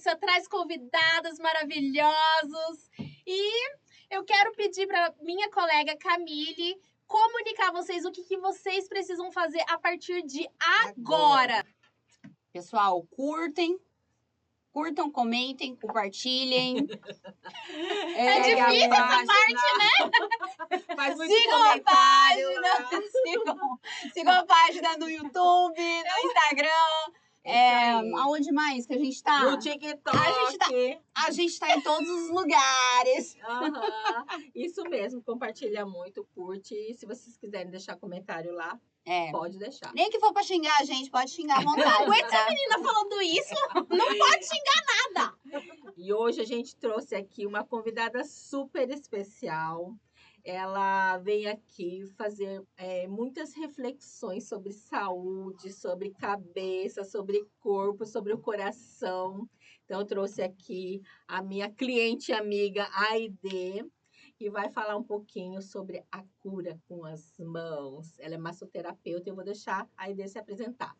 delícia, traz convidados maravilhosos. E eu quero pedir para minha colega Camille comunicar a vocês o que vocês precisam fazer a partir de agora. Pessoal, curtam, comentem, compartilhem. É difícil essa parte, né? Faz muito Sigam a comentário página. lá. Sigam a página no YouTube, no Instagram. Aonde mais que a gente tá? No TikTok. A gente tá em todos os lugares. Aham. Isso mesmo, compartilha muito, curte. E se vocês quiserem deixar comentário lá, pode deixar. Nem que for pra xingar a gente, pode xingar à vontade. Aguenta tá? essa menina falando isso, não pode xingar nada. E hoje a gente trouxe aqui uma convidada super especial. Ela vem aqui fazer muitas reflexões sobre saúde, sobre cabeça, sobre corpo, sobre o coração. Então, eu trouxe aqui a minha cliente e amiga Aide, que vai falar um pouquinho sobre a cura com as mãos. Ela é massoterapeuta e eu vou deixar a Aide se apresentar.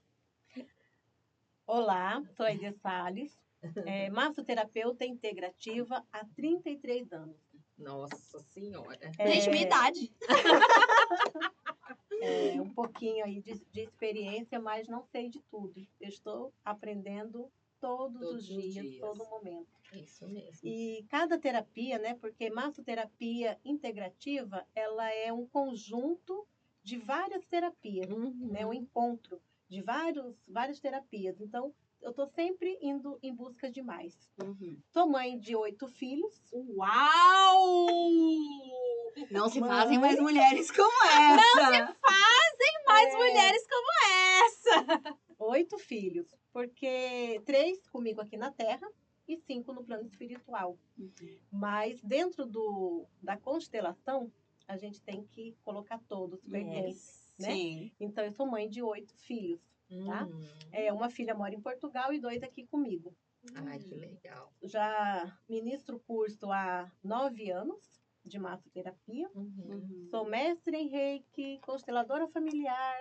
Olá, sou a Aide Salles, massoterapeuta integrativa há 33 anos. Nossa Senhora! Gente, minha idade. Um pouquinho aí de experiência, mas não sei de tudo. Eu estou aprendendo todos os dias, todo momento. Isso mesmo. E cada terapia, né? Porque massoterapia integrativa, ela é um conjunto de várias terapias, né? Um encontro de várias terapias. Então, eu estou sempre indo em busca de mais. Sou mãe de 8 filhos. Uau! Não se fazem mais mulheres como essa. Não se fazem mais mulheres como essa. 8 filhos, porque 3 comigo aqui na Terra e 5 no plano espiritual. Mas dentro da constelação, a gente tem que colocar todos presentes, né? Sim. Então, eu sou mãe de 8 filhos, tá? Uma filha mora em Portugal e 2 aqui comigo. Ai, que legal. Já ministro o curso há 9 anos de massoterapia. Sou mestre em Reiki, consteladora familiar,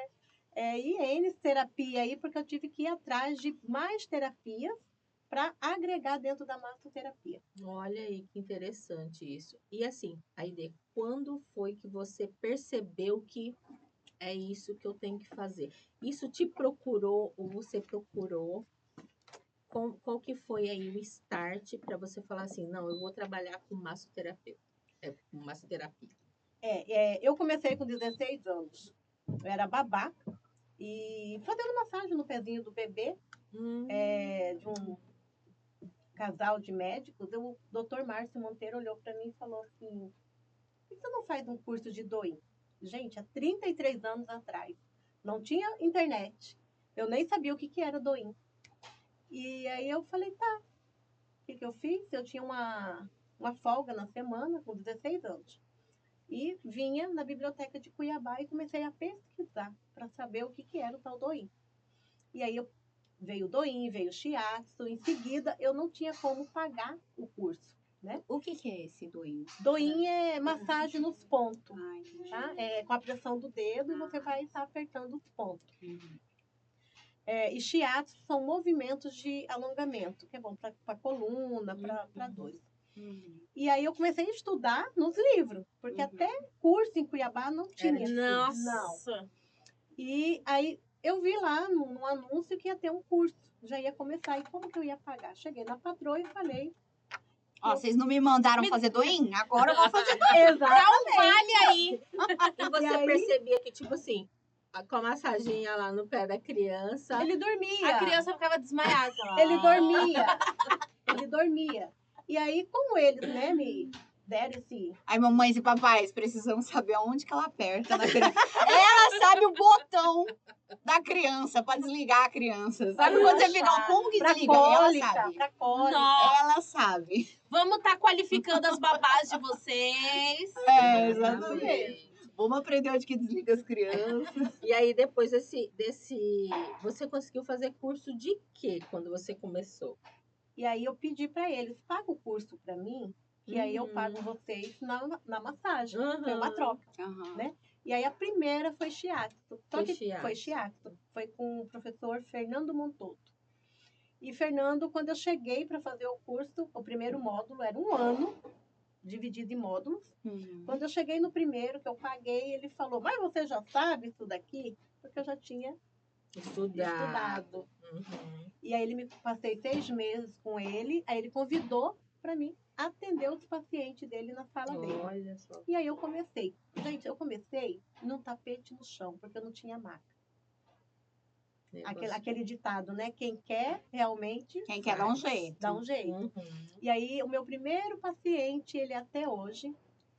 e N terapia aí, porque eu tive que ir atrás de mais terapias para agregar dentro da massoterapia. Olha aí, que interessante isso. E assim, Aide, quando foi que você percebeu que é isso que eu tenho que fazer? Isso te procurou ou você procurou? Qual que foi aí o start para você falar assim, não, eu vou trabalhar com massoterapia? Com massoterapia. Eu comecei com 16 anos. Eu era babá e fazendo massagem no pezinho do bebê, de um casal de médicos. O Dr. Márcio Monteiro olhou para mim e falou assim, por que você não faz um curso de Douyin? Gente, há 33 anos atrás, não tinha internet. Eu nem sabia o que era Douyin. E aí eu falei, tá. O que eu fiz? Eu tinha uma folga na semana, com 16 anos. E vinha na biblioteca de Cuiabá e comecei a pesquisar para saber o que era o tal Douyin. E aí veio o Douyin, veio o Shiatsu. Em seguida, eu não tinha como pagar o curso, né? O que é esse Douyin? Douyin é massagem nos pontos, Entendi. tá? Com a pressão do dedo e você vai estar apertando os pontos. E Shiatsu são movimentos de alongamento, que é bom para a coluna, para dores. E aí eu comecei a estudar nos livros, porque até curso em Cuiabá não tinha. Nossa! Não. E aí eu vi lá num anúncio que ia ter um curso, já ia começar. E como que eu ia pagar? Cheguei na patroa e falei... Ó, vocês não me mandaram fazer Douyin? Agora eu vou fazer Douyin. Exatamente. Vale aí! E você percebia que, tipo assim, com a massaginha lá no pé da criança... Ele dormia. A criança ficava desmaiada. Ele dormia. E aí, como eles, né, me deram esse... Ai, mamães e papais, precisamos saber aonde que ela aperta na criança. Ela sabe o botão da criança pra desligar a criança. Sabe quando você fica, como que desliga? Ela sabe. Pra cólica. Nossa. Ela sabe. Vamos estar qualificando as babás de vocês. Exatamente. Vamos aprender onde que desliga as crianças. E aí, depois desse... Você conseguiu fazer curso de quê quando você começou? E aí eu pedi para eles, paga o curso para mim, que aí eu pago vocês na massagem. Foi uma troca, né? E aí a primeira foi Shiatsu. Foi Shiatsu. Foi com o professor Fernando Montoto. E Fernando, quando eu cheguei para fazer o curso, o primeiro módulo era 1 ano, dividido em módulos. Quando eu cheguei no primeiro, que eu paguei, ele falou, mas você já sabe isso daqui? Porque eu já tinha estudado. E aí passei 6 meses com ele, aí ele convidou para mim atender os pacientes dele na sala dele. Olha só. E aí eu comecei. Gente, eu comecei num tapete no chão, porque eu não tinha maca. Aquele ditado, né? Quem quer realmente... Quem quer dá um jeito. Dá um jeito. E aí, o meu primeiro paciente, ele até hoje,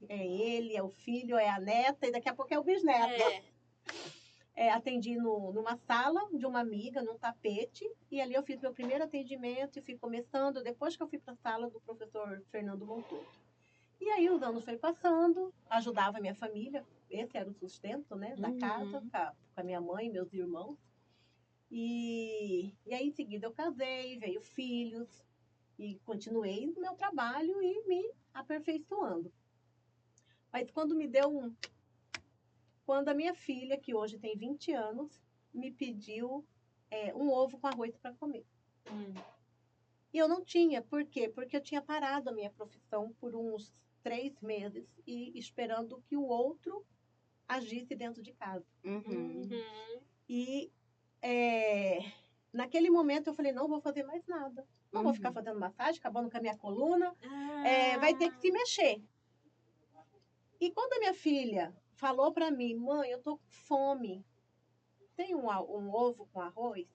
é ele, é o filho, é a neta, e daqui a pouco é o bisneto. Atendi numa sala de uma amiga, num tapete, e ali eu fiz meu primeiro atendimento e fui começando, depois que eu fui para a sala do professor Fernando Montoto. E aí os anos foi passando, ajudava a minha família, esse era o sustento, né, da casa, com a minha mãe e meus irmãos. E aí, em seguida, eu casei, veio filhos, e continuei no meu trabalho e me aperfeiçoando. Mas quando a minha filha, que hoje tem 20 anos, me pediu um ovo com arroz para comer. E eu não tinha. Por quê? Porque eu tinha parado a minha profissão por uns 3 meses e esperando que o outro agisse dentro de casa. E naquele momento eu falei, não vou fazer mais nada. Não vou ficar fazendo massagem, acabando com a minha coluna. Vai ter que se mexer. E quando a minha filha falou para mim, mãe, eu tô com fome, tem um ovo com arroz?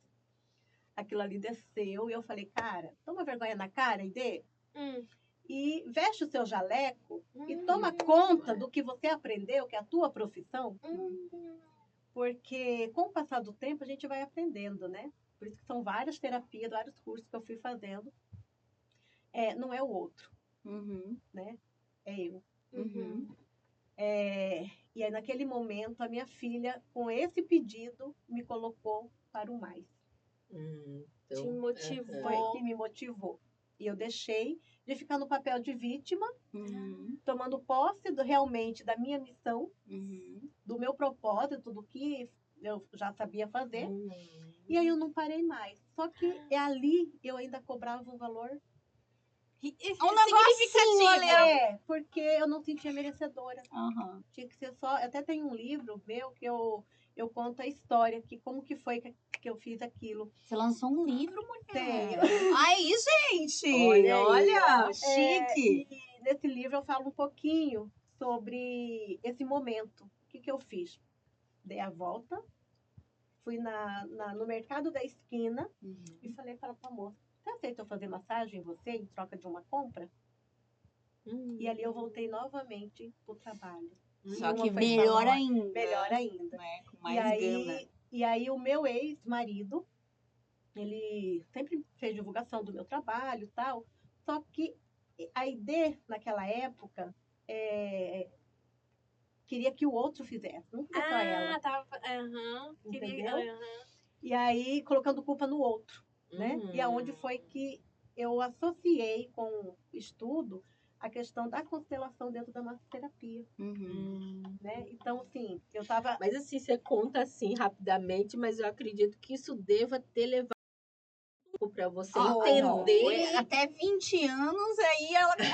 Aquilo ali desceu e eu falei, cara, toma vergonha na cara e dê. E veste o seu jaleco e toma conta do que você aprendeu, que é a tua profissão. Porque com o passar do tempo a gente vai aprendendo, né? Por isso que são várias terapias, vários cursos que eu fui fazendo. Não é o outro, né? É eu. E aí, naquele momento, a minha filha, com esse pedido, me colocou para o mais. Te motivou. Foi que me motivou. E eu deixei de ficar no papel de vítima, tomando posse realmente da minha missão, do meu propósito, do que eu já sabia fazer. E aí eu não parei mais. Só que ali eu ainda cobrava um valor significativo. Porque eu não sentia merecedora. Tinha que ser só... Até tem um livro meu que eu conto a história, como que foi que eu fiz aquilo. Você lançou um livro, mulher? Tenho. Aí, gente! Olha, chique! E nesse livro eu falo um pouquinho sobre esse momento. O que eu fiz? Dei a volta, fui no mercado da esquina e falei para a moça, você aceita eu fazer massagem em você em troca de uma compra? E ali eu voltei novamente pro trabalho. Só que melhor ainda. Melhor ainda. Né? Com mais gana. E aí o meu ex-marido, ele sempre fez divulgação do meu trabalho e tal, só que a ideia naquela época queria que o outro fizesse, não queria só ela. Entendeu? E aí colocando culpa no outro. Né? E aonde foi que eu associei com o estudo a questão da constelação dentro da massoterapia. Né? Então, assim, eu tava... Mas assim, você conta assim rapidamente, mas eu acredito que isso deva ter levado para você entender. Até 20 anos,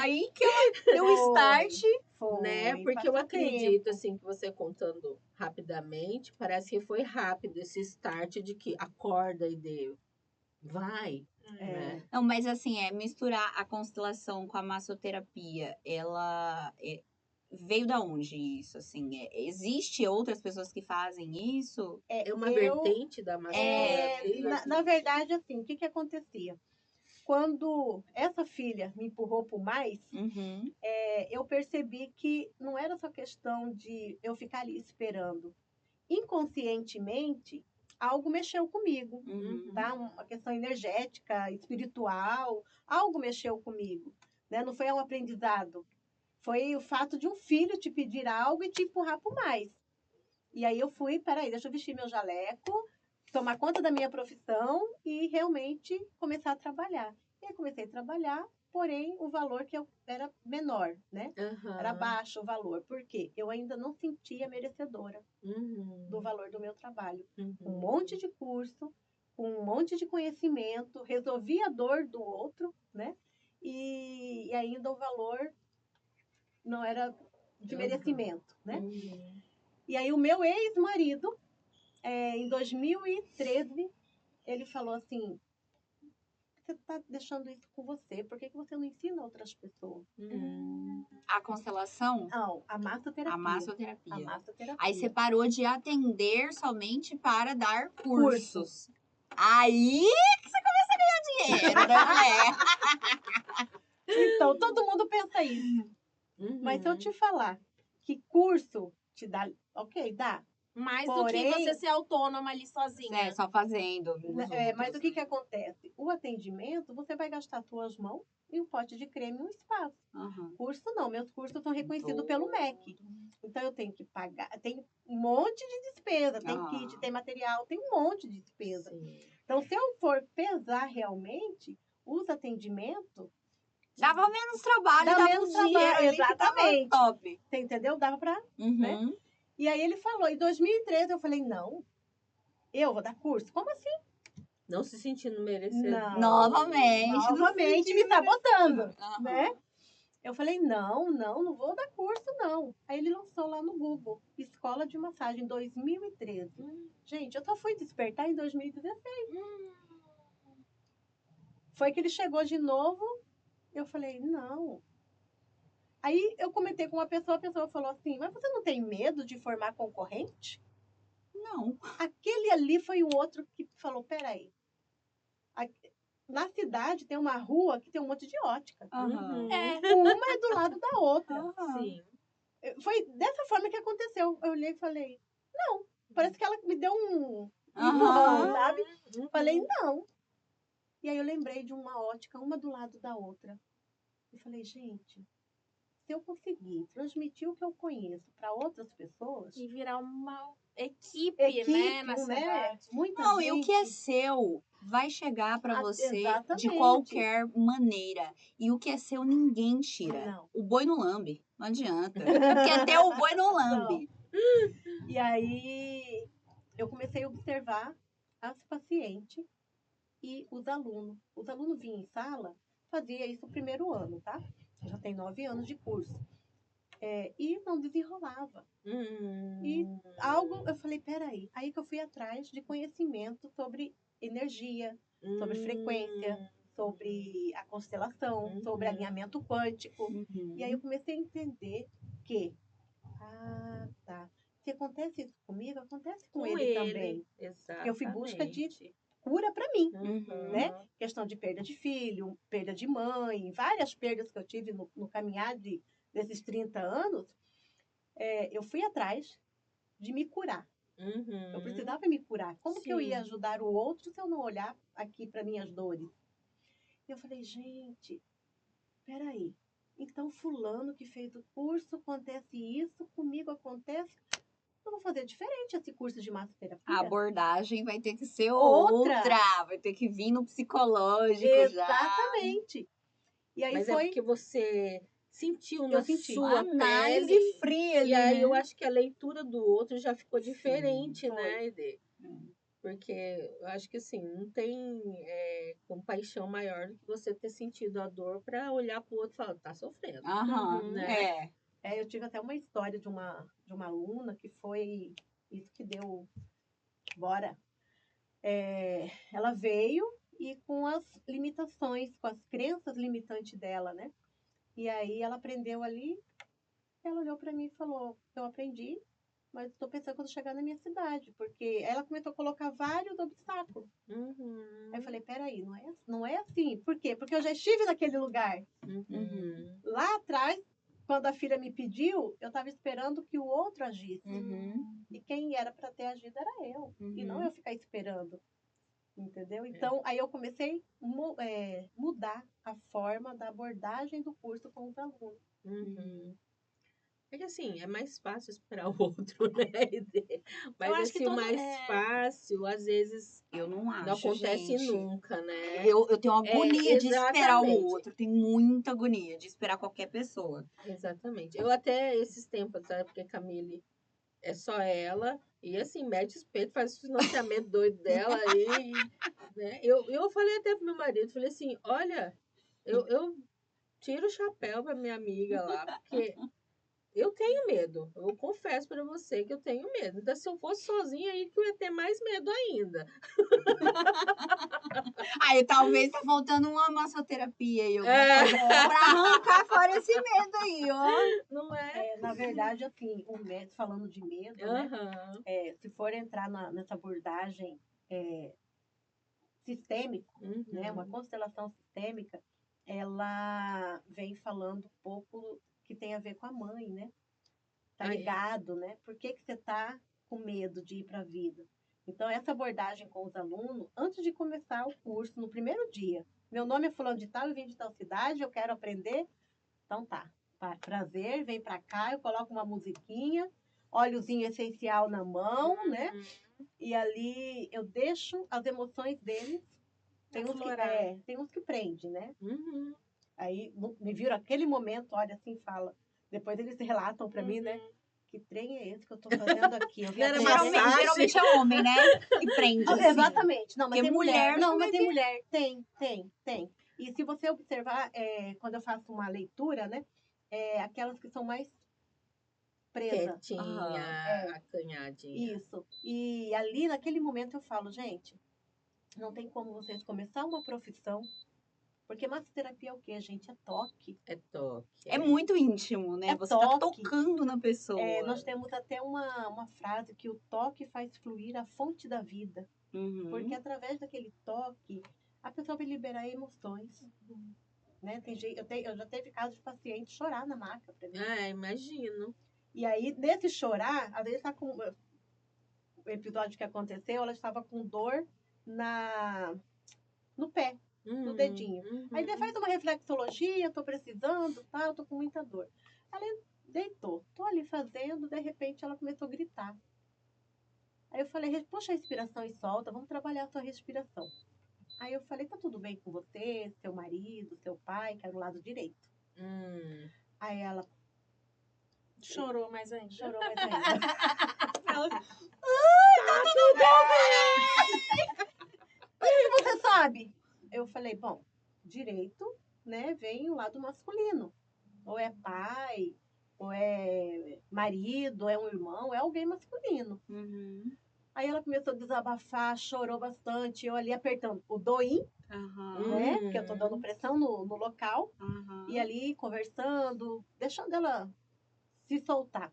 aí que ela deu o start. Né? Porque eu acredito, assim, que você contando rapidamente, parece que foi rápido esse start de que acorda e deu. Vai. Né? Não, mas assim, misturar a constelação com a massoterapia, ela veio da onde isso, assim? Existe outras pessoas que fazem isso? É uma vertente da massoterapia? Na verdade, assim, o que acontecia? Quando essa filha me empurrou pro mais, eu percebi que não era só questão de eu ficar ali esperando. Inconscientemente, algo mexeu comigo, tá? Uma questão energética, espiritual, algo mexeu comigo, né? Não foi um aprendizado, foi o fato de um filho te pedir algo e te empurrar por mais. E aí eu fui, peraí, deixa eu vestir meu jaleco, tomar conta da minha profissão e realmente começar a trabalhar. E aí comecei a trabalhar, porém o valor que eu era menor, né? Era baixo o valor. Por quê? Eu ainda não sentia merecedora do valor do meu trabalho. Um monte de curso, com um monte de conhecimento, resolvi a dor do outro, né? E ainda o valor não era de merecimento, né? Uhum. E aí o meu ex-marido, em 2013, ele falou assim, você está deixando isso com você, por que você não ensina outras pessoas? A constelação? Não, a massoterapia. A massoterapia. A massoterapia. Aí você parou de atender somente para dar cursos. Aí que você começa a ganhar dinheiro, né, mulher? Então, todo mundo pensa isso. Uhum. Mas se eu te falar que curso te dá... Ok, dá. Mais Porém- do que você ser autônoma ali sozinha. É, só fazendo. Mas o que acontece? O atendimento, você vai gastar suas mãos e um pote de creme e um espaço. Uhum. Curso não, meus cursos são reconhecidos pelo MEC. Então eu tenho que pagar, tem um monte de despesa, tem kit, tem material, tem um monte de despesa. Sim. Então se eu for pesar realmente os atendimentos, Dava menos trabalho, Dá dava menos um dinheiro trabalho, ali que tava exatamente. top. você entendeu? Dava pra... Uhum. E aí ele falou, em 2013 eu falei, não, eu vou dar curso? Como assim? Não se sentindo merecedor. Não. Novamente. Novamente me sabotando, Uhum. né? Eu falei, não vou dar curso, não. Aí ele lançou lá no Google, Escola de Massagem, 2013. Gente, eu só fui despertar em 2016. Foi que ele chegou de novo, eu falei, não. Aí eu comentei com uma pessoa, a pessoa falou assim, mas você não tem medo de formar concorrente? Não. Aquele ali foi o outro que falou, peraí. Na cidade tem uma rua que tem um monte de ótica. Uhum. Uma é do lado da outra. Sim. Foi dessa forma que aconteceu. Eu olhei e falei, não. Parece que ela me deu um Aham. empurrão, sabe? Falei, não. E aí eu lembrei de uma ótica, uma do lado da outra. E falei, gente, se eu conseguir transmitir o que eu conheço para outras pessoas, E virar uma equipe, né, na cidade. Muita Não, gente. e o que é seu vai chegar pra você de Exatamente. qualquer maneira. E o que é seu ninguém tira. Não. O boi não lambe. Não adianta. Quer ter o boi não lambe. E aí eu comecei a observar as pacientes e os alunos. Os alunos vinham em sala, fazia isso o primeiro ano, tá? Já tem 9 anos de curso. E não desenrolava. E algo, eu falei, peraí. Aí que eu fui atrás de conhecimento sobre energia, sobre frequência, sobre a constelação, sobre alinhamento quântico. E aí eu comecei a entender que, tá. Se acontece isso comigo, acontece com ele também. Exatamente. Porque eu fui em busca de cura para mim, Uhum. né? Questão de perda de filho, perda de mãe, várias perdas que eu tive no caminhar desses 30 anos. Eu fui atrás de me curar. Uhum. Eu precisava me curar. Como que eu ia Sim. ajudar o outro se eu não olhar aqui para minhas dores? E eu falei, gente, peraí. Então, fulano que fez o curso, acontece isso, comigo acontece. Eu vou fazer diferente esse curso de massoterapia. A abordagem vai ter que ser Outra. outra. Vai ter que vir no psicológico já. Exatamente. E aí Mas é foi... porque você sentiu Eu na senti. sua Análise pele. fria ali, E aí né? eu acho que a leitura do outro já ficou diferente, foi. né, Ede? Porque eu acho que assim, não tem compaixão maior do que você ter sentido a dor para olhar pro outro e falar, tá sofrendo. Aham, né? Eu tive até uma história de uma aluna que foi isso que deu bora. Ela veio e com as limitações, com as crenças limitantes dela, né? E aí ela aprendeu ali, ela olhou para mim e falou, eu aprendi, mas estou pensando quando chegar na minha cidade, porque ela começou a colocar vários obstáculos. Uhum. Aí eu falei, peraí, não é assim. Por quê? Porque eu já estive naquele lugar. Uhum. Lá atrás, quando a filha me pediu, eu estava esperando que o outro agisse. E quem era para ter agido era eu. E não eu ficar esperando. Entendeu? Então, aí eu comecei a mudar a forma da abordagem do curso com os alunos. Uhum. É que assim, é mais fácil esperar o outro, né? Mas acho que esse todo- mais fácil, às vezes, Eu não acho, não acontece gente. nunca, né? Eu tenho agonia de esperar o exatamente. outro. Tenho muita agonia de esperar qualquer pessoa. Exatamente. Eu até, esses tempos, sabe? Porque Camille é só ela, E assim, mete os peitos, faz o financiamento doido dela aí, né? Eu falei até pro meu marido, falei assim, olha, eu tiro o chapéu pra minha amiga lá, porque eu tenho medo. Eu confesso pra você que eu tenho medo. Então, se eu fosse sozinha, aí que eu ia ter mais medo ainda. Aí talvez tá faltando uma massoterapia aí, alguma É. coisa pra arrancar fora esse medo aí, ó. Não é? Na verdade, assim, o medo, falando de medo, né? Aham. Se for entrar nessa abordagem sistêmica, né? Uma Uhum. constelação sistêmica, ela vem falando um pouco que tem a ver com a mãe, né? Tá Aí. ligado, né? Por que que você tá com medo de ir para a vida? Então, essa abordagem com os alunos, antes de começar o curso, no primeiro dia, meu nome é fulano de tal, eu vim de tal cidade, eu quero aprender. Então tá, prazer, vem para cá, eu coloco uma musiquinha, óleozinho essencial na mão, né? E ali eu deixo as emoções deles. Aflorar. Tem uns que prende, né? Uhum. Aí me viram aquele momento, olha assim, fala. Depois eles relatam para mim, né? Que trem é esse que eu tô fazendo aqui? Eu vim Não era aprender. massagem? Geralmente é homem, né? Que prende, assim. Exatamente. Não, mas Porque tem mulher. mulher Não, já mas vai tem ver. mulher. Tem. E se você observar, quando eu faço uma leitura, né? Aquelas que são mais presas. Quietinha, É. acanhadinha. Isso. E ali, naquele momento, eu falo, gente, não tem como vocês começar uma profissão. Porque massoterapia é o quê, gente? É toque. É toque. É muito íntimo, né? É Você tá toque. tocando na pessoa. Nós temos até uma frase que o toque faz fluir a fonte da vida. Uhum. Porque através daquele toque, a pessoa vai liberar emoções. Né? Eu já teve caso de paciente chorar na maca pra mim. Imagino. E aí, nesse chorar, às vezes tá com o episódio que aconteceu, ela estava com dor no pé, no dedinho. Aí ele faz uma reflexologia, tô precisando, tá? Eu tô com muita dor. Ela deitou, tô ali fazendo, de repente ela começou a gritar. Aí eu falei, puxa a respiração e solta, vamos trabalhar a sua respiração. Aí eu falei, tá tudo bem com você, seu marido, seu pai, que era o lado direito. Aí ela Chorou mais ainda. chorou mais ainda. Tá tudo bem! Você sabe? Eu falei, bom, direito, né, vem o lado masculino. Ou é pai, ou é marido, ou é um irmão, é alguém masculino. Uhum. Aí ela começou a desabafar, chorou bastante, eu ali apertando o doim, né, porque eu tô dando pressão no local, e ali conversando, deixando ela se soltar.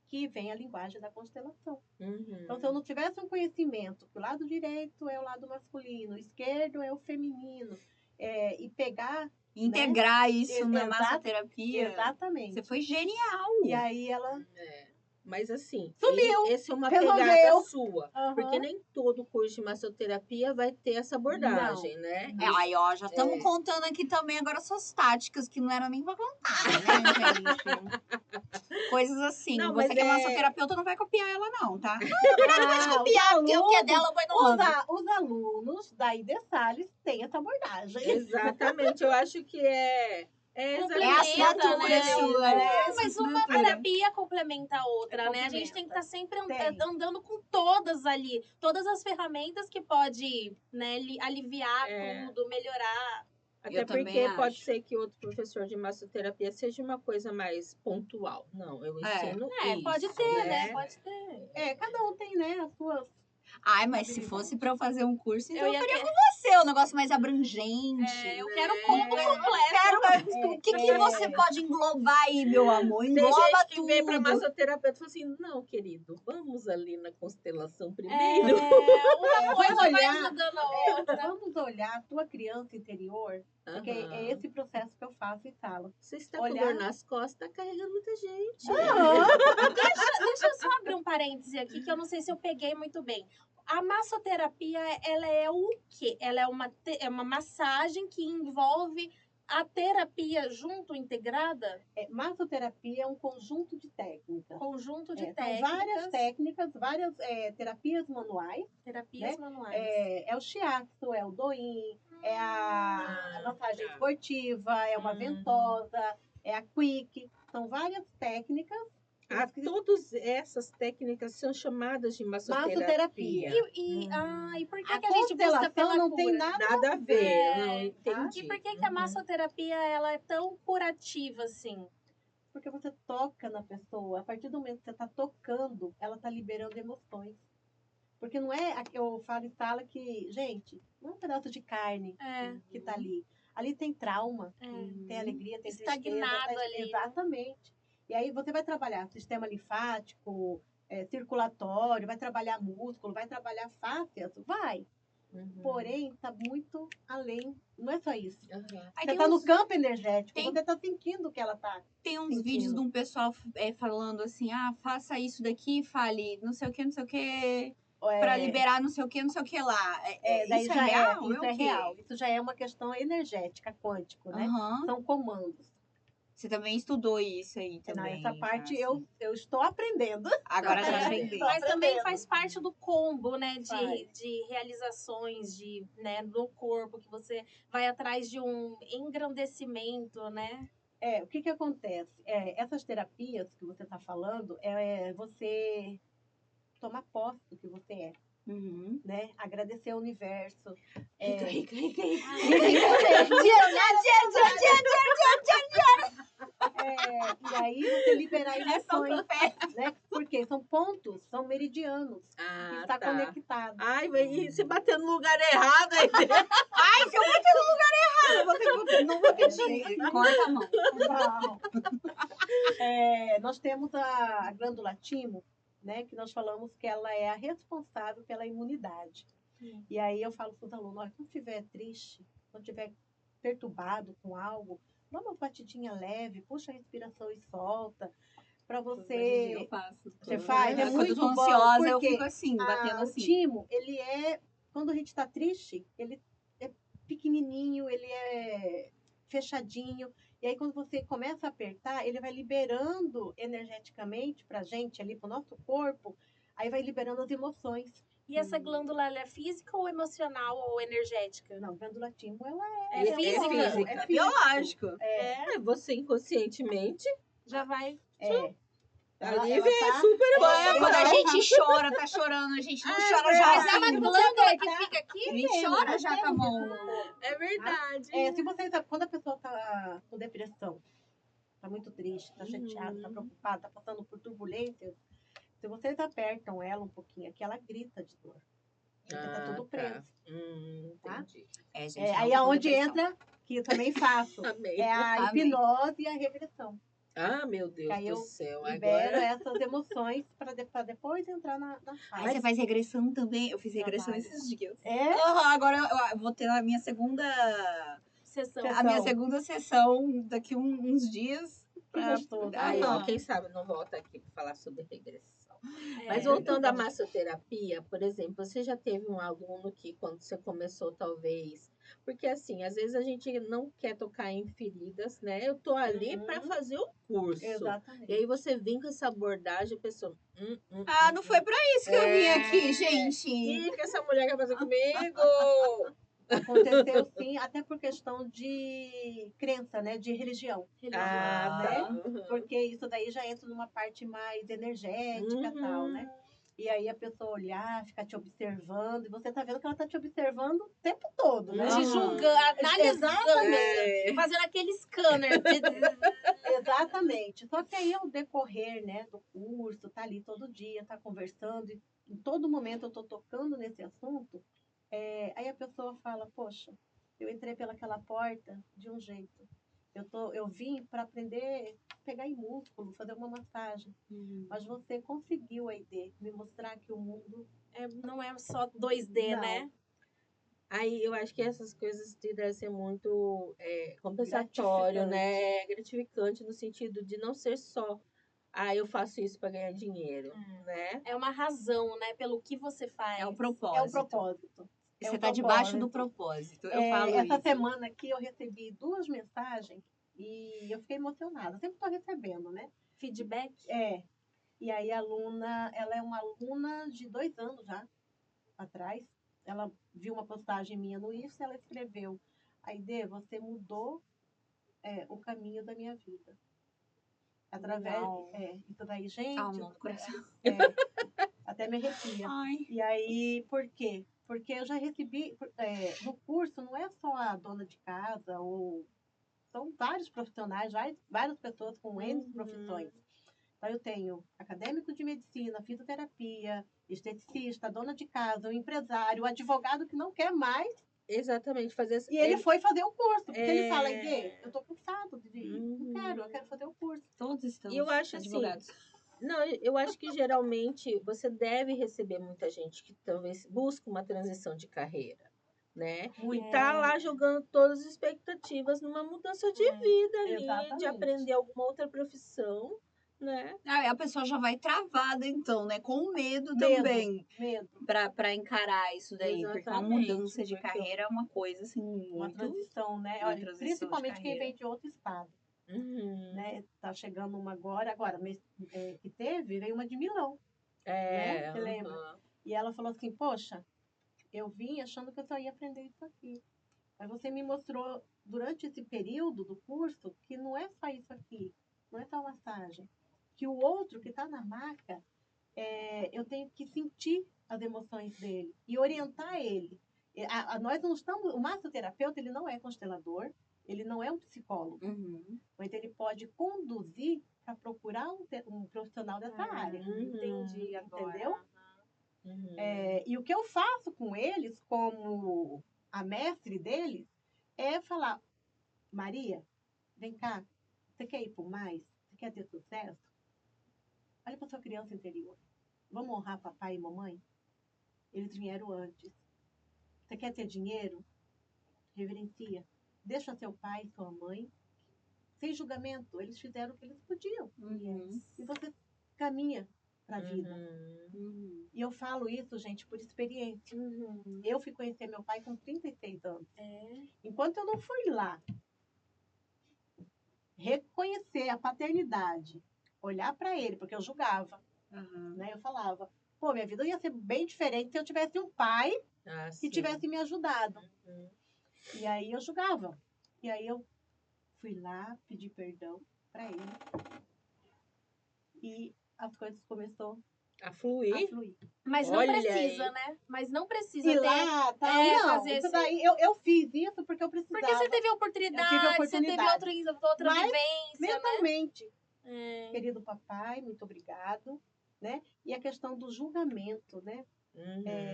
Que vem a linguagem da constelação. Então, se eu não tivesse um conhecimento que o lado direito é o lado masculino, o esquerdo é o feminino, e pegar... Integrar, né, isso na Exato, massoterapia. Exatamente. Você foi genial. E aí ela... Mas assim, sumiu. Essa é uma Resolveu. pegada sua. Uhum. Porque nem todo curso de massoterapia vai ter essa abordagem, né? Aí, ó, já estamos contando aqui também agora suas táticas, que não era nem pra contar, né, gente? Coisas assim. Não, Você mas que é massoterapeuta não vai copiar ela, não, tá? Não, Copiar, porque o que é dela foi no os alunos da ID Salles têm essa abordagem. Exatamente. Eu acho que é Complementa, assinatura né? sua, né? Mas uma terapia complementa a outra, né? A gente tem que estar sempre andando com todas ali. Todas as ferramentas que pode, né, aliviar tudo, melhorar. Até porque pode ser que outro professor de massoterapia seja uma coisa mais pontual. Não, eu ensino isso. Pode ter, né? Pode ter. Cada um tem, né, as suas... Ai, mas se fosse pra eu fazer um curso, então eu faria com você, um negócio mais abrangente. Eu quero combo completo. O que você pode englobar aí, meu amor? Engloba tem gente que tudo. vem pra massoterapeuta e fala assim, não, querido, vamos ali na constelação primeiro. Uma coisa vai ajudando a outra. Vamos olhar a tua criança interior, porque é esse processo que eu faço em sala. Você está com dor nas costas, tá carregando muita gente. Deixa eu só abrir um parêntese aqui, que eu não sei se eu peguei muito bem. A massoterapia, ela é o quê? Ela é uma massagem que envolve a terapia junto, integrada? Massoterapia é um conjunto de técnicas. Conjunto de técnicas. São várias técnicas, várias terapias manuais. Terapias manuais. É o shiatsu, é o doin, é a massagem esportiva, é uma ventosa, é a quick. São várias técnicas. Todas essas técnicas são chamadas de massoterapia. E por que, A que a gente busca constelação pela não cura? tem nada Nada a ver, É, não entendi. E por que, que a massoterapia ela é tão curativa assim? porque você toca na pessoa. A partir do momento que você está tocando, ela está liberando emoções. Porque não é, eu falo em sala que, gente, não é um pedaço de carne que está ali. Ali tem trauma, tem alegria, tem Estagnado tristeza. ali, né? Exatamente. E aí você vai trabalhar sistema linfático, circulatório, vai trabalhar músculo, vai trabalhar fáscias, vai. Porém, está muito além. Não é só isso. Aí Você está no campo energético, você está sentindo que ela está. Tem uns vídeos de um pessoal falando assim, faça isso daqui, fale não sei o que, pra liberar não sei o que lá. Daí isso já é real? isso é real. Isso já é uma questão energética, quântico, né? Aham. São comandos. Você também estudou isso aí Não, também. essa parte já, assim. eu estou aprendendo. Agora Tá já aprendendo. aprendeu. Mas também aprendendo. faz parte do combo, né? Faz. De realizações do corpo, que você vai atrás de um engrandecimento, né? O que acontece? Essas terapias que você está falando, você tomar posse do que você é, Uhum. né? Agradecer ao universo. Rica. E aí você liberar É só emoções, café. né? Porque são pontos, são meridianos. Que está conectado. Ai, e se bater no lugar errado aí dentro? Ai, se eu bater no lugar errado, não vou pedir. Corta a mão. Não. Nós temos a glândula timo, né? Que nós falamos que ela é a responsável pela imunidade. E aí eu falo para os alunos, olha, quando estiver triste, quando estiver perturbado com algo, dá uma batidinha leve, puxa a respiração e solta, para você... Eu faço. Você faz? É Quando muito eu tô bom, ansiosa, eu porque fico assim, batendo o assim. timo, ele quando a gente está triste, ele é pequenininho, ele é fechadinho. E aí, quando você começa a apertar, ele vai liberando energeticamente pra gente, ali pro nosso corpo, aí vai liberando as emoções. E essa glândula, ela é física ou emocional ou energética? Não, glândula timo, ela É física? É biológico. Você inconscientemente Já vai... ali ela vem tá- super Quando a emoção. gente chora, tá chorando, a gente não chora já Mas é assim. uma A glândula que fica aqui? gente chora já com a mão. É verdade. Se você quando a pessoa tá com depressão, tá muito triste, tá chateada, tá preocupada, tá passando por turbulências, se vocês apertam ela um pouquinho aqui, ela grita de dor. Porque tá tudo preso. Tá? Entendi. Gente, Aí é onde entra, que eu também faço, Amei. a Amém. hipnose e a regressão. Ah, meu Deus Que aí do eu céu. libero Agora... essas emoções para depois entrar na Aí fase. você faz regressão também. Eu fiz regressão Trabalho. esses dias. É? Agora eu vou ter a minha segunda Sessão. a minha segunda sessão daqui uns dias. Que gostoso. Aí, ó, Aham. quem sabe não volta aqui para falar sobre regressão. É. Mas voltando à massoterapia, por exemplo, você já teve um aluno que quando você começou, talvez... Porque assim, às vezes a gente não quer tocar em feridas, né? Eu tô ali para fazer o curso. Exatamente. E aí você vem com essa abordagem, a pessoa... Não foi pra isso que eu vim aqui, gente. O que essa mulher quer fazer comigo? Aconteceu sim, até por questão de crença, né? De religião. Tá. Porque isso daí já entra numa parte mais energética e tal, né? E aí a pessoa olhar, ficar te observando, e você tá vendo que ela tá te observando o tempo todo, né? Te julgando, analisando, É. fazendo aquele scanner. Exatamente. Só que aí ao decorrer, né, do curso, tá ali todo dia, tá conversando, e em todo momento eu tô tocando nesse assunto, aí a pessoa fala, poxa, eu entrei pelaquela porta de um jeito. Eu vim para aprender a pegar em músculo, fazer uma massagem. Mas você conseguiu, Aide, me mostrar que o mundo... Não é só 2D, Não. né? Aí eu acho que essas coisas devem ser muito compensatório, né? Gratificante no sentido de não ser só, eu faço isso para ganhar dinheiro, né? É uma razão, né? Pelo que você faz. É o propósito. É o propósito. Você tá debaixo do propósito. Eu falo Essa isso. semana aqui eu recebi 2 mensagens e eu fiquei emocionada. Sempre estou recebendo, né? Feedback? E aí a aluna, ela é uma aluna de 2 anos já atrás. Ela viu uma postagem minha no Insta e ela escreveu: Aide, você mudou o caminho da minha vida. Através. Legal. Isso daí, gente. Alma do coração. Até me arrepia. Ai. E aí, por quê? Porque eu já recebi. No curso, não é só a dona de casa, ou são vários profissionais, várias pessoas com N profissões. Então, eu tenho acadêmico de medicina, fisioterapia, esteticista, dona de casa, o empresário, o advogado que não quer mais. Exatamente, fazer E ele foi fazer o curso. Porque ele fala, É. Ide, eu tô cansado de ir. Eu quero fazer o curso. Todos estamos E eu acho advogados. Não, eu acho que geralmente você deve receber muita gente que talvez busca uma transição de carreira, né? E tá lá jogando todas as expectativas numa mudança de vida ali, de Exatamente. aprender alguma outra profissão, né? Aí a pessoa já vai travada, então, né? Com medo Medo. também. Medo. Pra encarar isso daí. Porque uma Exatamente, mudança de porque carreira é uma coisa, assim, Uma muito... transição, né? uma Olha, transição de principalmente quem carreira. vem de outro estado. Uhum. Né? Tá chegando uma agora mês que veio uma de Milão. É, Né? Você lembra? E ela falou assim, poxa, eu vim achando que eu só ia aprender isso aqui. Mas você me mostrou, durante esse período do curso, que não é só isso aqui, não é só massagem. Que o outro que está na maca, eu tenho que sentir as emoções dele e orientar ele. Nós não estamos, o massoterapeuta, ele não é constelador, ele não é um psicólogo, Uhum. mas ele pode conduzir para procurar um profissional dessa área. Entendi agora. Entendeu? Uhum. E o que eu faço com eles, como a mestre deles, é falar, Maria, vem cá, você quer ir por mais? Você quer ter sucesso? Olha para sua criança interior. Vamos honrar papai e mamãe? Eles vieram antes. Você quer ter dinheiro? Reverencia. Deixa seu pai e sua mãe. Sem julgamento, eles fizeram o que eles podiam. Uhum. E você caminha para a vida. Uhum. E eu falo isso, gente, por experiência. Eu fui conhecer meu pai com 36 anos. Enquanto eu não fui lá reconhecer a paternidade, olhar para ele, porque eu julgava, Uhum. né? Eu falava, pô, minha vida ia ser bem diferente se eu tivesse um pai que tivesse me ajudado. E aí eu julgava. E aí eu fui lá, pedi perdão para ele. E as coisas começaram A a fluir. fluir. Mas não Olha precisa, aí. né? Mas não precisa E ter... lá, tá, não, fazer isso esse- daí, eu fiz isso porque eu precisava. Porque você teve oportunidade, Eu tive você oportunidade. teve outra Mas, vivência, mentalmente, né? querido papai, muito obrigado, né? E a questão do julgamento, né?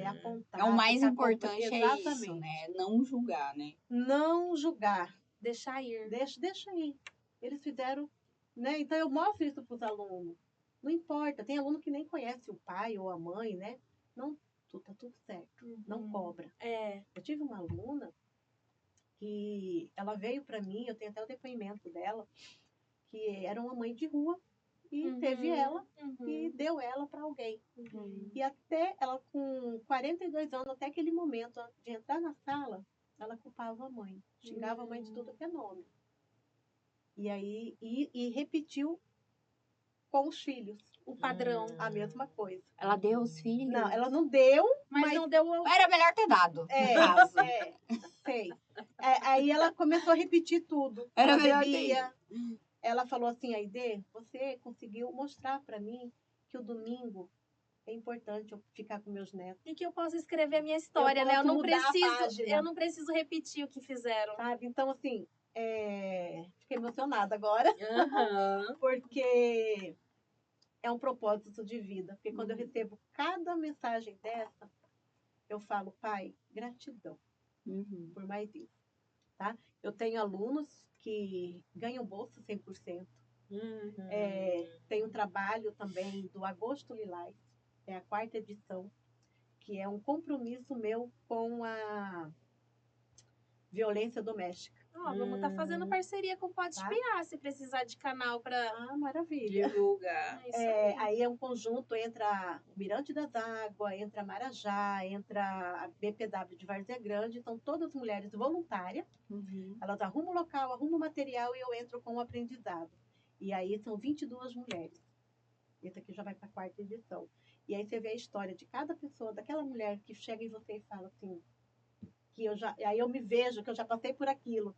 Apontar. É o mais ficar importante, é isso, exatamente. né? Não julgar, né? Não julgar. Deixar ir. Deixa aí. Eles fizeram, né? Então eu mostro isso para os alunos. Não importa, tem aluno que nem conhece o pai ou a mãe, né? Não, tá tudo certo. Não cobra. Eu tive uma aluna que ela veio para mim, eu tenho até o depoimento dela, que era uma mãe de rua e teve ela e deu ela para alguém. E até ela com 42 anos, até aquele momento de entrar na sala, ela culpava a mãe, xingava a mãe de tudo que é nome. E aí e repetiu com os filhos O padrão. a mesma coisa. Ela deu os filhos? Não, ela não deu, Mas não deu... Era melhor ter dado, no caso. sei. Aí ela começou a repetir tudo. Era Ela melhor bebia. Ela falou assim, Aide, você conseguiu mostrar para mim que o domingo é importante eu ficar com meus netos. E que eu posso escrever a minha história, né? posso mudar a página. Eu não preciso repetir o que fizeram. Sabe? Então, assim, fiquei emocionada agora, porque é um propósito de vida. Porque quando eu recebo cada mensagem dessa, eu falo, pai, gratidão por mais isso. Tá? Eu tenho alunos que ganham bolsa 100%. Tem um trabalho também do Agosto Lilás, é a 4ª edição, que é um compromisso meu com a violência doméstica. Vamos estar fazendo parceria com o Pode Espiar, se precisar de canal para... Maravilha. Divulgar. Aí é um conjunto, entra o Mirante das Águas, entra a Marajá, entra a BPW de Várzea Grande, são todas mulheres voluntárias. Elas arrumam o local, arrumam o material e eu entro com o aprendizado. E aí são 22 mulheres. Esse aqui já vai para a 4ª edição. E aí você vê a história de cada pessoa, daquela mulher que chega em você e fala assim, aí eu me vejo que eu já passei por aquilo.